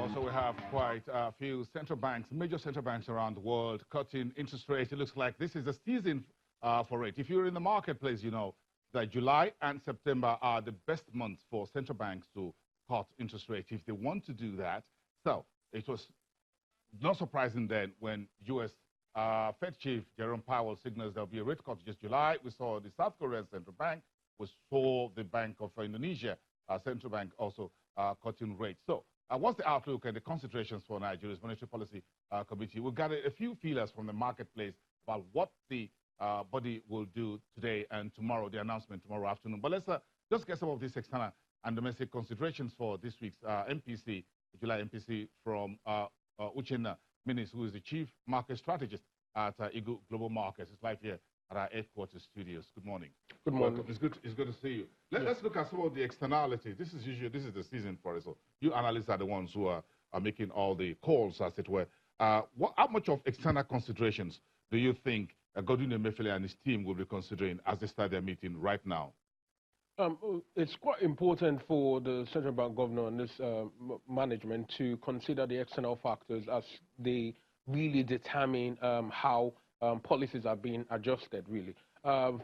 Also, we have quite a few central banks, major central banks around the world, cutting interest rates. It looks like this is the season for it. If you're in the marketplace, you know that July and September are the best months for central banks to cut interest rates if they want to do that. So it was not surprising then when U.S. Fed Chief Jerome Powell signals there'll be a rate cut this July. We saw the South Korean Central Bank. We saw the Bank of Indonesia Central Bank also cutting rates. So what's the outlook and the concentrations for Nigeria's Monetary Policy Committee? We've got a few feelers from the marketplace about what the body will do today and tomorrow, the announcement tomorrow afternoon. But let's just get some of these external and domestic considerations for this week's MPC, July MPC, from Uchenna Minis, who is the Chief Market Strategist at Eagle Global Markets. It's live here at our headquarters studios. Good morning. Good morning. It's good to see you. Let's look at some of the externalities. This is the season for it. So you analysts are the ones who are making all the calls, as it were. How much of external considerations do you think Godwin Emefiele and his team will be considering as they start their meeting right now? It's quite important for the central bank governor and this management to consider the external factors as they really determine how policies are being adjusted, really.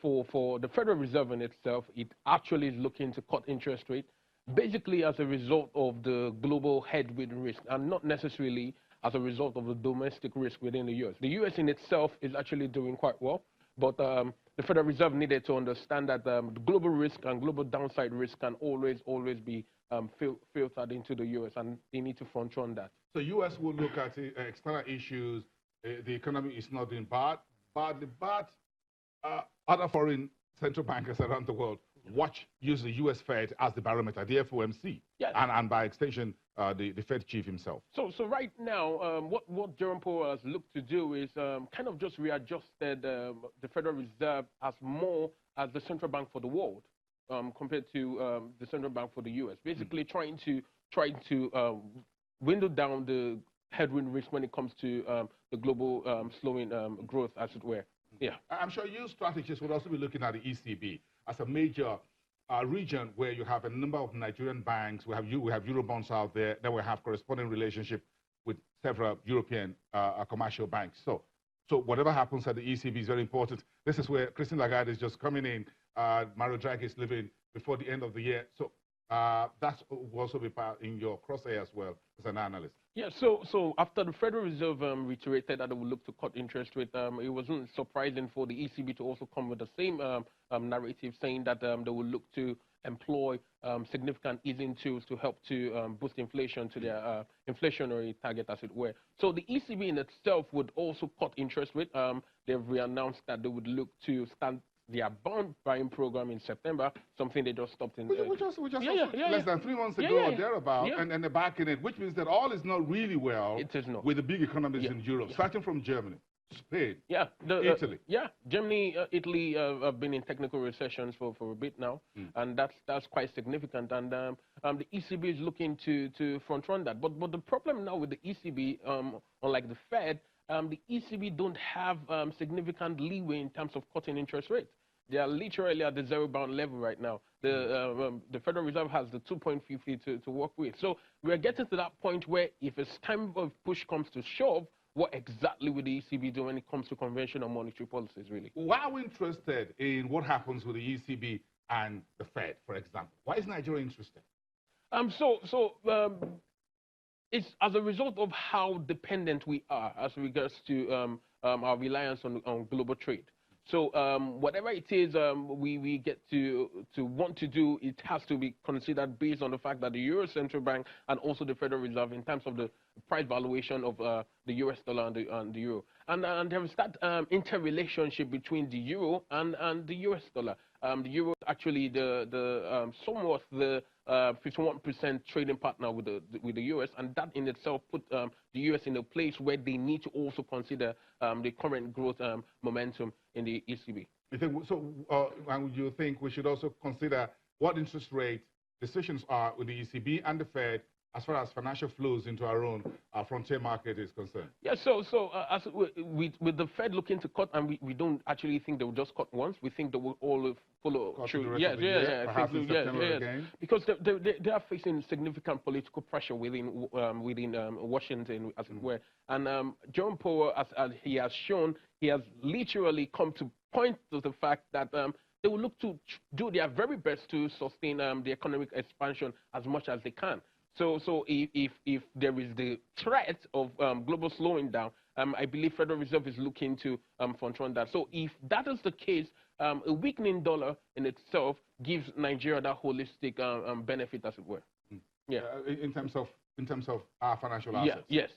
For the Federal Reserve in itself, it actually is looking to cut interest rate, basically as a result of the global headwind risk, and not necessarily as a result of the domestic risk within the U.S. The U.S. in itself is actually doing quite well, but the Federal Reserve needed to understand that the global risk and global downside risk can always be filtered into the U.S., and they need to front-run that. So U.S. will look at external issues. The economy is not doing badly bad. Other foreign central bankers around the world use the U.S. Fed as the barometer, the FOMC, yes, and by extension, the Fed chief himself. So right now, what Jerome Powell has looked to do is kind of just readjusted the Federal Reserve as more as the central bank for the world compared to the central bank for the U.S. Basically, trying to window down the headwind risk when it comes to the global slowing growth, as it were. Yeah, I'm sure you strategists would also be looking at the ECB as a major region where you have a number of Nigerian banks. We have Eurobonds out there. Then we have corresponding relationship with several European commercial banks. So whatever happens at the ECB is very important. This is where Christine Lagarde is just coming in. Mario Draghi is leaving before the end of the year. So that will also be part in your crosshair as well as an analyst. Yeah, so after the Federal Reserve reiterated that they would look to cut interest rate, it wasn't surprising for the ECB to also come with the same narrative, saying that they will look to employ significant easing tools to help to boost inflation to their inflationary target, as it were. So the ECB in itself would also cut interest rate. They've re-announced that they would look to start their bond buying program in September, something they just stopped in. We just less than 3 months ago or thereabout, and they're back in it, which means that all is not really well with the big economies in Europe, starting from Germany, Spain, Italy. Germany, Italy have been in technical recessions for a bit now, and that's quite significant. And the ECB is looking to front-run that. But the problem now with the ECB, unlike the Fed, the ECB don't have significant leeway in terms of cutting interest rates. They are literally at the zero-bound level right now. The Federal Reserve has the 2.50 to work with. So we're getting to that point where if it's time of push comes to shove, what exactly will the ECB do when it comes to conventional monetary policies, really? Why are we interested in what happens with the ECB and the Fed, for example? Why is Nigeria interested? It's as a result of how dependent we are as regards to our reliance on global trade. So whatever it is we get to want to do, it has to be considered based on the fact that the Euro Central Bank and also the Federal Reserve, in terms of the price valuation of the US dollar and the euro. And there is that interrelationship between the euro and the US dollar. The euro is actually somewhat the 51% trading partner with the US, and that in itself put the US in a place where they need to also consider the current growth momentum in the ECB. You think so? And you think we should also consider what interest rate decisions are with the ECB and the Fed as far as financial flows into our own frontier market is concerned? Yeah, as with the Fed looking to cut, and we don't actually think they will just cut once. We think they will all follow Cut through. the rest Yeah, of the yeah, year, yeah. perhaps in September again? Because they are facing significant political pressure within Washington, as it were. And John Powell, as he has shown, he has literally come to point to the fact that they will look to do their very best to sustain the economic expansion as much as they can. So if there is the threat of global slowing down, I believe Federal Reserve is looking to front-run that. So if that is the case, a weakening dollar in itself gives Nigeria that holistic benefit, as it were. Yeah. In terms of our financial assets. Yes.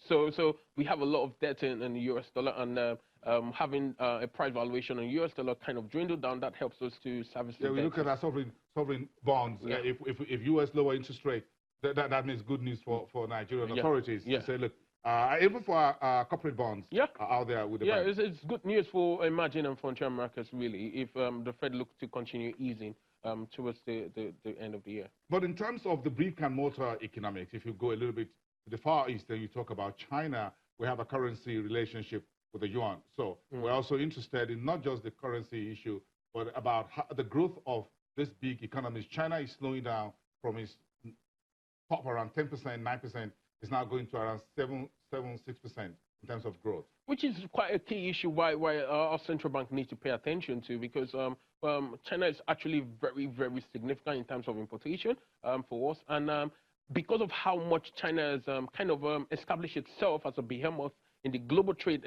So we have a lot of debt in the US dollar, and having a price valuation in US dollar kind of dwindled down. That helps us to service the debt. We look at our sovereign bonds. Yeah. If US lower interest rate, that means good news for Nigerian authorities to say, look, even for our corporate bonds out there with the bank. It's good news for emerging and frontier markets, really, if the Fed looks to continue easing towards the end of the year. But in terms of the brick and mortar economics, if you go a little bit to the Far East and you talk about China, we have a currency relationship with the yuan. So we're also interested in not just the currency issue, but about the growth of this big economies. China is slowing down from its top around 10%, 9%, is now going to around 6% in terms of growth. Which is quite a key issue why our central bank needs to pay attention to, because China is actually very, very significant in terms of importation for us. And because of how much China has kind of established itself as a behemoth in the global trade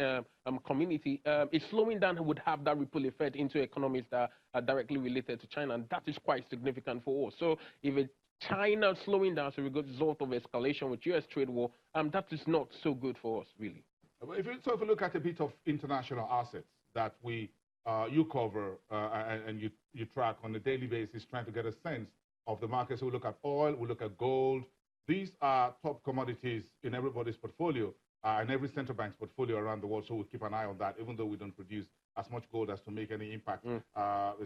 community, it's slowing down would have that ripple effect into economies that are directly related to China, and that is quite significant for us. So if China slowing down as a result of escalation with US trade war, that is not so good for us, really. If you look at a bit of international assets that you cover and you track on a daily basis, trying to get a sense of the markets. We look at oil, we look at gold. These are top commodities in everybody's portfolio and every central bank's portfolio around the world. So we keep an eye on that, even though we don't produce as much gold as to make any impact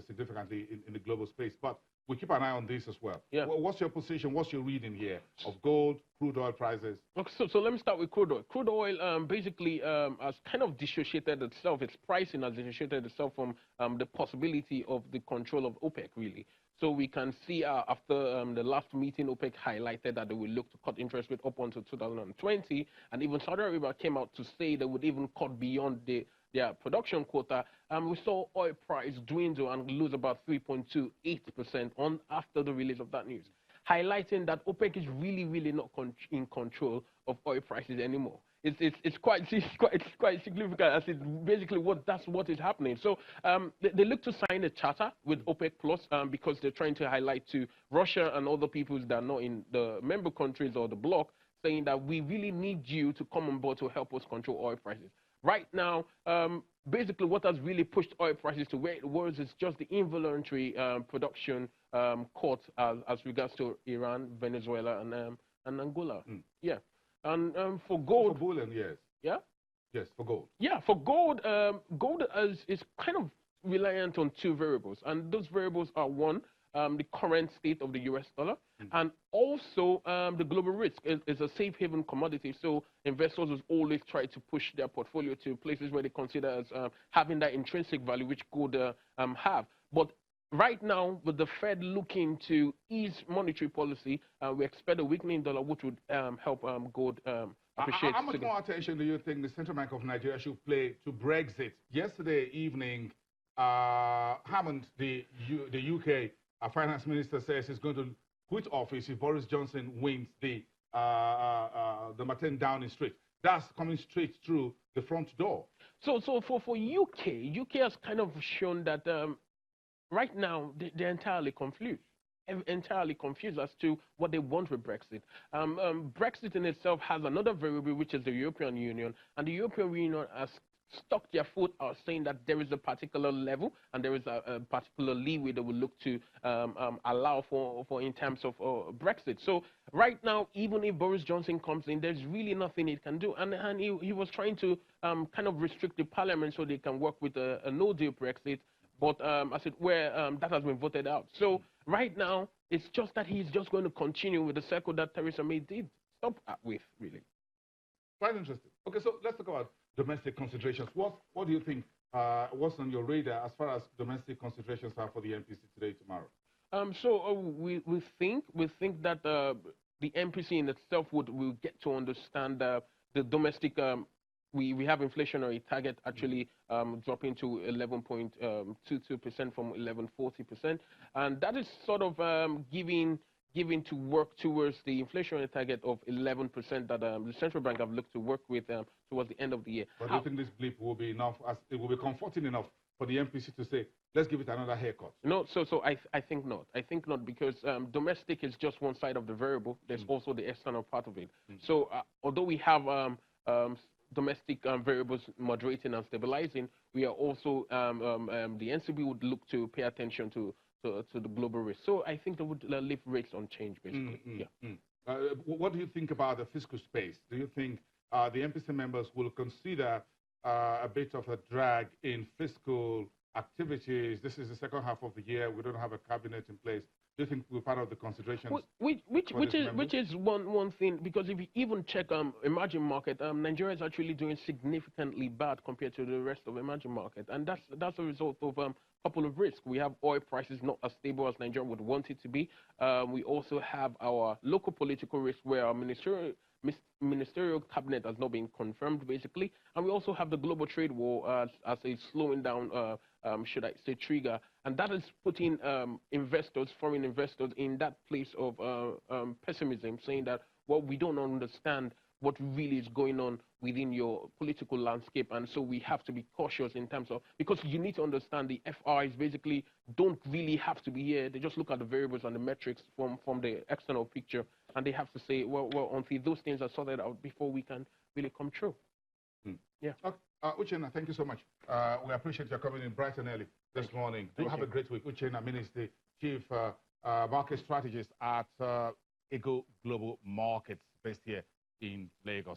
significantly in the global space. But we keep an eye on this as well. Yeah. What's your position? What's your reading here of gold, crude oil prices? Okay, so let me start with crude oil. Crude oil basically has kind of dissociated itself. Its pricing has dissociated itself from the possibility of the control of OPEC, really. So we can see after the last meeting, OPEC highlighted that they will look to cut interest rate up until 2020. And even Saudi Arabia came out to say they would even cut beyond their production quota. We saw oil price dwindle and lose about 3.28% after the release of that news, highlighting that OPEC is really, really not in control of oil prices anymore. It's quite significant, as it's basically that's what is happening. So they look to sign a charter with OPEC Plus because they're trying to highlight to Russia and other people that are not in the member countries or the bloc, saying that we really need you to come on board to help us control oil prices. Right now, basically what has really pushed oil prices to where it was is just the involuntary production cut as regards to Iran, Venezuela, and Angola. Yeah. And for gold... For bullion, yes. Yeah? Yes, for gold. Yeah, for gold, gold is kind of reliant on two variables. And those variables are, one, the current state of the US dollar, and also the global risk is a safe haven commodity. So investors will always try to push their portfolio to places where they consider as having that intrinsic value, which gold have. But right now, with the Fed looking to ease monetary policy, we expect a weakening dollar, which would help gold appreciate. How much more attention do you think the Central Bank of Nigeria should play to Brexit? Yesterday evening, Hammond, the UK finance minister, says he's going to quit office if Boris Johnson wins the Martin Downing Street. That's coming straight through the front door. So for UK has kind of shown that right now they're entirely confused as to what they want with Brexit. Brexit in itself has another variable, which is the European Union, and the European Union has stuck their foot out, saying that there is a particular level and there is a particular leeway they will look to allow for in terms of Brexit. So right now, even if Boris Johnson comes in, there's really nothing he can do. And he was trying to kind of restrict the parliament so they can work with a no-deal Brexit. But as it were, that has been voted out. So right now, It's just that he's just going to continue with the circle that Theresa May did stop with, really. Quite interesting. Okay, so let's talk about domestic considerations. What do you think? What's on your radar as far as domestic considerations are for the MPC today, tomorrow? We think that the MPC in itself will get to understand the domestic. We have inflationary target actually dropping to 11.22% from 11.40%, and that is sort of giving to work towards the inflationary target of 11% that the central bank have looked to work with towards the end of the year. But do you think this blip will be enough? As it will be comforting enough for the MPC to say, let's give it another haircut? No, I think not. I think not, because domestic is just one side of the variable. There's also the external part of it. So although we have domestic variables moderating and stabilizing, we are also the NCB would look to pay attention to the global risk. So I think they would leave rates unchanged, basically. What do you think about the fiscal space? Do you think the MPC members will consider a bit of a drag in fiscal activities? This is the second half of the year. We don't have a cabinet in place. Do you think we're part of the considerations? Which is one thing, because if you even check emerging market, Nigeria is actually doing significantly bad compared to the rest of emerging market, and that's a result of couple of risks. We have oil prices not as stable as Nigeria would want it to be. We also have our local political risk, where our ministerial cabinet has not been confirmed, basically, and we also have the global trade war as a slowing down, should I say, trigger, and that is putting foreign investors, in that place of pessimism, saying that, well, we don't understand what really is going on within your political landscape, and so we have to be cautious in terms of, because you need to understand the FIs basically don't really have to be here. They just look at the variables and the metrics from the external picture, and they have to say, well, until those things are sorted out before we can really come true. Yeah. Okay. Uchenna, thank you so much. We appreciate your coming in bright and early this morning. Have a great week. Uchenna Amini is the Chief Market Strategist at Eagle Global Markets, based here in Lagos.